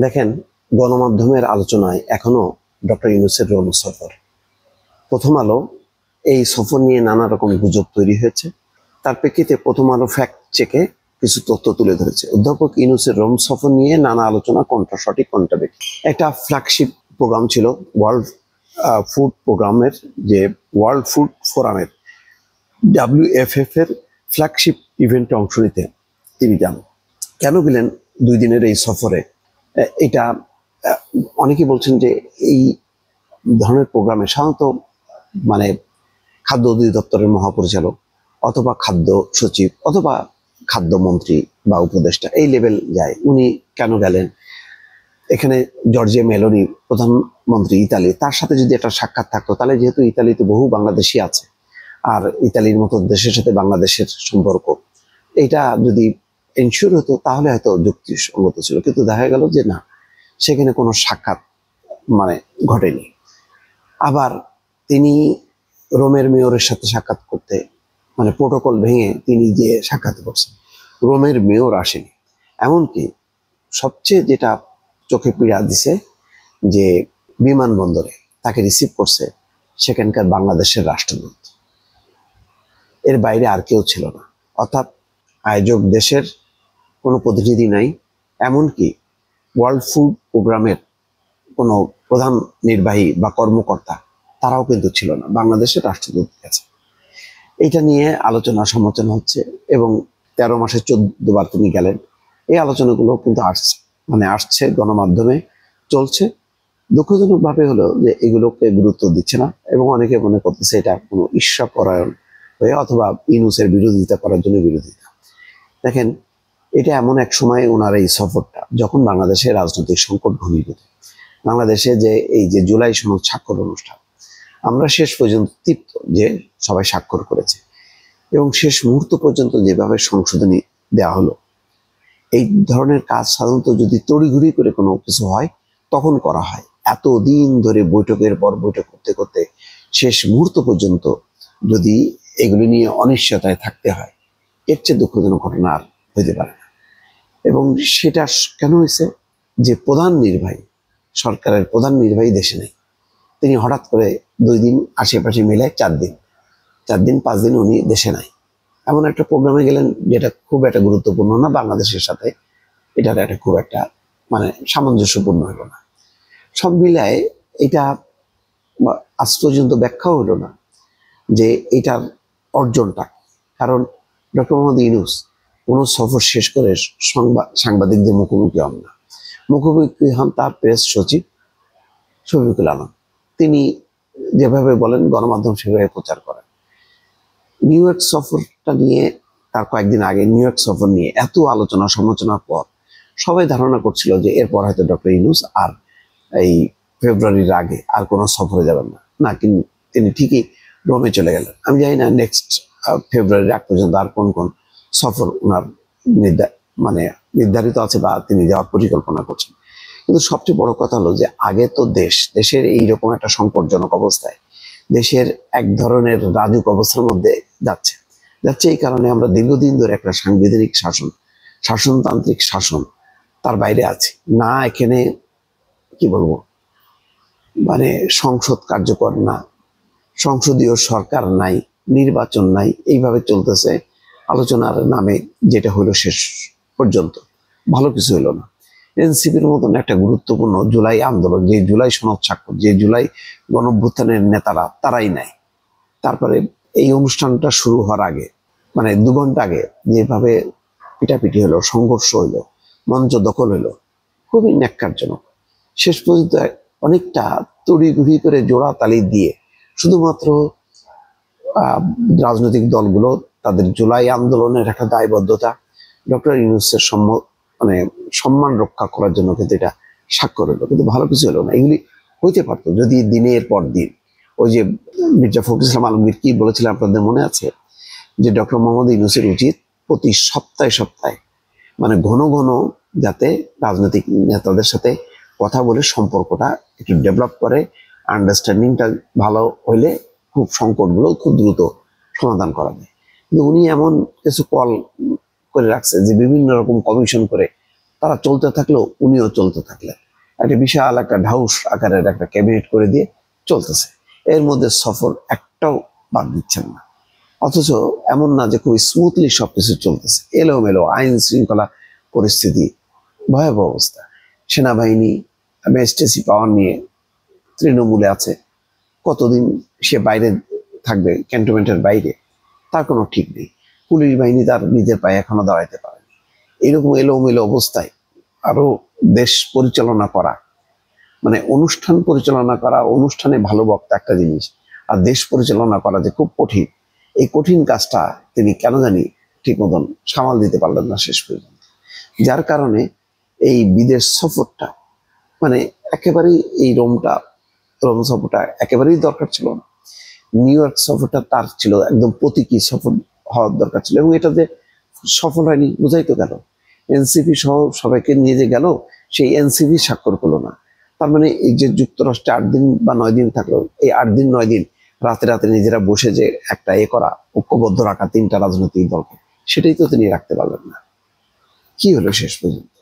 দেখেন, গণমাধ্যমের আলোচনায় এখনো ডক্টর ইউনূসের রোম সফর। প্রথম আলো এই সফর নিয়ে নানা রকম গুজব তৈরি হয়েছে। তার প্রেক্ষিতে প্রথম আলো ফ্যাক্ট চেকে কিছু তথ্য তুলে ধরেছে। অধ্যাপক ইউনূসের রোম সফর নিয়ে নানা আলোচনা, কোনটা সঠিক কোনটা বেঠিক। একটা ফ্ল্যাগশিপ প্রোগ্রাম ছিল ওয়ার্ল্ড ফুড প্রোগ্রামের, যে ওয়ার্ল্ড ফুড ফোরামের WFF এর ফ্ল্যাগশিপ ইভেন্টে অংশ নিতে তিনি যান। কেন গেলেন 2 দিনের এই সফরে? এটা অনেকেই বলছেন যে এই ধরনের প্রোগ্রামে সাধারণত মানে খাদ্য অধিদপ্তরের মহাপরিচালক অথবা খাদ্য সচিব অথবা খাদ্যমন্ত্রী বা উপদেষ্টা এই লেভেল যায়। উনি কেন গেলেন? এখানে জর্জিয়া মেলোনি, প্রধানমন্ত্রী ইতালি, তার সাথে যদি একটা সাক্ষাৎ থাকতো, তাহলে যেহেতু ইতালিতে বহু বাংলাদেশি আছে আর ইতালির মতো দেশের সাথে বাংলাদেশের সম্পর্ক, এটা যদি এনশিওর হতো তাহলে হয়তো যুক্তিসঙ্গত ছিল। কিন্তু দেখা গেল যে না, সেখানে কোনো সাক্ষাৎ ঘটেনি। আবার তিনি রোমের মেয়রের সাথে সাক্ষাৎ করতে প্রোটোকল ভেঙে তিনি যে সাক্ষাৎ করছেন, রোমের মেয়র আসেনি। এমনকি সবচেয়ে যেটা চোখে পীড়া দিছে, যে বিমানবন্দরে তাকে রিসিভ করছে সেখানকার বাংলাদেশের রাষ্ট্রদূত, এর বাইরে আর কেউ ছিল না। অর্থাৎ আয়োজক দেশের কোনো প্রতিনিধি নাই, এমনকি ওয়ার্ল্ড ফুড প্রোগ্রামের কোনো প্রধান নির্বাহী বা কর্মকর্তা তারাও কিন্তু ছিল না, বাংলাদেশের রাষ্ট্রদূত গেছে। এটা নিয়ে আলোচনা সমালোচনা হচ্ছে এবং 13 মাসে 14 বার তিনি গেলেন। এই আলোচনাগুলো কিন্তু আসছে গণমাধ্যমে চলছে। দুঃখজনকভাবে হলো যে এগুলোকে গুরুত্ব দিচ্ছে না এবং অনেকে মনে করতেছে এটা কোনো ঈর্ষাপরায়ণ হয়ে অথবা ইউনূসের বিরোধিতা করার জন্য বিরোধিতা। দেখেন, এটা এমন এক সময় ওনার এই সফরটা, যখন বাংলাদেশের রাজনৈতিক সংকট ঘনীভূত, বাংলাদেশে যে এই যে জুলাই সনদ স্বাক্ষর অনুষ্ঠান, আমরা শেষ পর্যন্ত তৃপ্ত যে সবাই স্বাক্ষর করেছে এবং শেষ মুহূর্ত পর্যন্ত যেভাবে সংশোধনী দেওয়া হলো। এই ধরনের কাজ সাধারণত যদি তড়িঘড়ি করে কোনো কিছু হয় তখন করা হয়। এতদিন ধরে বৈঠকের পর বৈঠক করতে করতে শেষ মুহূর্ত পর্যন্ত যদি এগুলি নিয়ে অনিশ্চয়তায় থাকতে হয়, এর চেয়ে দুঃখজনক ঘটনা আর হইতে পারে না। এবং সেটা কেন হয়েছে? যে প্রধান নির্বাহী, সরকারের প্রধান নির্বাহী দেশে নেই। তিনি হঠাৎ করে 2 দিন আশেপাশে মিলে 4 দিন 5 দিন উনি দেশে নাই। এমন একটা প্রোগ্রামে গেলেন যেটা খুব একটা গুরুত্বপূর্ণ না বাংলাদেশের সাথে, এটার একটা খুব একটা সামঞ্জস্যপূর্ণ হলো না। সব মিলায় এটা আজ পর্যন্ত ব্যাখ্যাও হলো না যে এটার অর্জনটা। কারণ ডক্টর মোহাম্মদ ইউনূস কোনো সফর শেষ করে সাংবাদিকদের মুখোমুখি হন না। মুখোমুখি হন তার প্রেস সচিব শফিকুল আলম। তিনি যেভাবে বলেন গণমাধ্যম সেভাবে প্রচার করেন। নিউ ইয়র্ক সফরটা নিয়ে, তার কয়েকদিন আগে নিউ ইয়র্ক সফর নিয়ে এত আলোচনা সমালোচনার পর সবাই ধারণা করছিল যে এরপর হয়তো ডক্টর ইউনূস আর এই ফেব্রুয়ারির আগে আর কোনো সফরে যাবেন না। কিন্তু তিনি ঠিকই রোমে চলে গেলেন। আমি জানি না নেক্সট ফেব্রুয়ারির আগ পর্যন্ত আর কোন কোন সফর ওনার নির্ধারিত আছে বা তিনি যাওয়ার পরিকল্পনা করছেন। কিন্তু সবচেয়ে বড় কথা হলো যে আগে তো দেশের এইরকম একটা সংকটজনক অবস্থায়, দেশের এক ধরনের রাজুক অবস্থার মধ্যে যাচ্ছে। এই কারণে আমরা দীর্ঘদিন ধরে একটা সাংবিধানিক শাসনতান্ত্রিক শাসন তার বাইরে আছি না। এখানে কি বলবো, সংসদ কার্যকর না, সংসদীয় সরকার নাই, নির্বাচন নাই, এইভাবে চলতেছে আলোচনার নামে। যেটা হলো শেষ পর্যন্ত ভালো কিছু হলো না। এনসিপির মতন একটা গুরুত্বপূর্ণ জুলাই আন্দোলন, যে জুলাই সনদ স্বাক্ষর, যে জুলাই গণঅভ্যুত্থানের নেতারা, তারাই নাই। তারপরে এই অনুষ্ঠানটা শুরু হওয়ার আগে 2 ঘন্টা আগে যেভাবে পিটাপিটি হলো, সংঘর্ষ হইলো, মঞ্চ দখল হইলো, খুবই ন্যাক্কারজনক। শেষ পর্যন্ত অনেকটা তড়িঘড়ি করে জোড়া তালি দিয়ে শুধুমাত্র রাজনৈতিক দলগুলো তাদের জুলাই আন্দোলনের একটা দায়বদ্ধতা, ডক্টর ইউনূসের সম্মান রক্ষা করার জন্য কিন্তু এটা স্বাক্ষর হলো, কিন্তু ভালো কিছু হলো না। এগুলি হইতে পারতো যদি দিনের পর দিন, ওই যে মির্জা ফখরুল ইসলাম আলমগীর কি বলেছিলেন আপনাদের মনে আছে, যে ডক্টর মোহাম্মদ ইউনূসের উচিত প্রতি সপ্তাহে ঘন ঘন যাতে রাজনৈতিক নেতাদের সাথে কথা বলে সম্পর্কটা একটু ডেভেলপ করে, আন্ডারস্ট্যান্ডিংটা ভালো হইলে খুব সংকটগুলো খুব দ্রুত সমাধান করা যায়। কিন্তু উনি এমন কিছু কল করে রাখছে যে বিভিন্ন রকম কমিশন করে তারা চলতে থাকলেও উনিও চলতে থাকলেন। একটা বিশাল একটা ঢাউস আকারের একটা ক্যাবিনেট করে দিয়ে চলতেছে। এর মধ্যে সফর একটাও বাদ দিচ্ছেন না। অথচ এমন না যে খুব স্মুথলি সবকিছু চলতেছে, এলোমেলো আইন শৃঙ্খলা পরিস্থিতি, ভয়াবহ অবস্থা। সেনাবাহিনী ম্যাজিস্ট্রেসি পাওয়ার নিয়ে তৃণমূলে আছে, কতদিন সে বাইরে থাকবে, ক্যান্টনমেন্টের বাইরে, তার কোনো ঠিক নেই। পুলিশ বাহিনী তার নিজের পায়ে এখনো দাঁড়াইতে পারেনি। এরকম এলোমেলো অবস্থায় আরো দেশ পরিচালনা করা, মানে অনুষ্ঠান পরিচালনা করা, অনুষ্ঠানে ভালো বক্তা একটা জিনিস, আর দেশ পরিচালনা করা যে খুব কঠিন, এই কঠিন কাজটা তিনি কেন জানি ঠিক মতন সামাল দিতে পারলেন না শেষ পর্যন্ত। যার কারণে এই বিদেশ সফরটা, মানে একেবারেই এই রোম সফরটা একেবারেই দরকার ছিল না। নিউ ইয়র্ক সফরটা তার ছিল একদম প্রতীকী সফর হওয়ার দরকার ছিল, এবং এটা যে সফল হয়নি বোঝাই তো গেল। এনসিপি সহ সবাইকে নিয়ে যে গেল, সেই এনসিপি স্বাক্ষর করলো না। তার মানে এই যে যুক্তরাষ্ট্রে 8 দিন বা 9 দিন থাকলো, এই 8 দিন 9 দিন রাতে রাতে নিজেরা বসে যে একটা করা, ঐক্যবদ্ধ রাখা 3টা রাজনৈতিক দলকে, সেটাই তো তিনি রাখতে পারলেন না। কি হলো শেষ পর্যন্ত?